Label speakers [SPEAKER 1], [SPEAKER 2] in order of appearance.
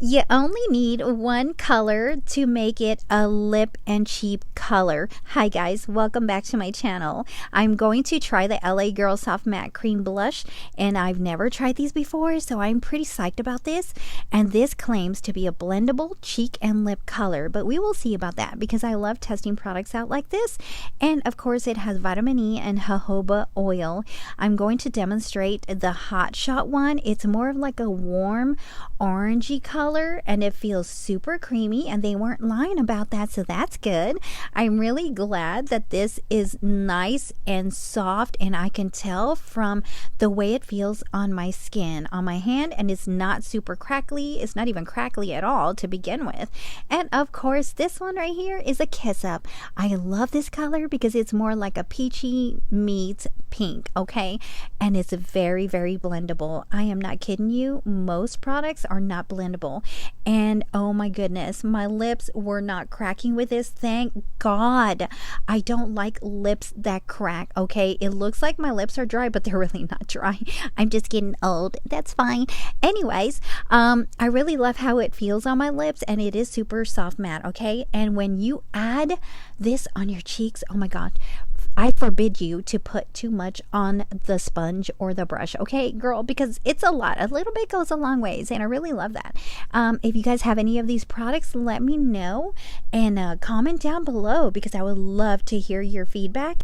[SPEAKER 1] You only need one color to make it a lip and cheek color. Hi guys, welcome back to my channel. I'm going to try the LA Girl Soft Matte Cream Blush, and I've never tried these before, so I'm pretty psyched about this. And this claims to be a blendable cheek and lip color, but we will see about that because I love testing products out like this. And of course it has vitamin E and jojoba oil. I'm going to demonstrate the Hot Shot one. It's more of like a warm orangey color, and it feels super creamy, and they weren't lying about that, so that's good. I'm really glad that this is nice and soft, and I can tell from the way it feels on my skin, on my hand, and it's not super crackly. It's not even crackly at all to begin with. And of course this one right here is a Kiss Up. I love this color because it's more like a peachy meets pink, okay? And it's very, very blendable. I am not kidding you. Most products are not blendable. And oh my goodness, my lips were not cracking with this. Thank God. I don't like lips that crack, okay? It looks like my lips are dry, but they're really not dry. I'm just getting old. That's fine. Anyways, I really love how it feels on my lips, and it is super soft matte, okay? And when you add this on your cheeks, oh my God, I forbid you to put too much on the sponge or the brush, okay, girl, because it's a lot. A little bit goes a long ways, and I really love that. If you guys have any of these products, let me know, and comment down below because I would love to hear your feedback.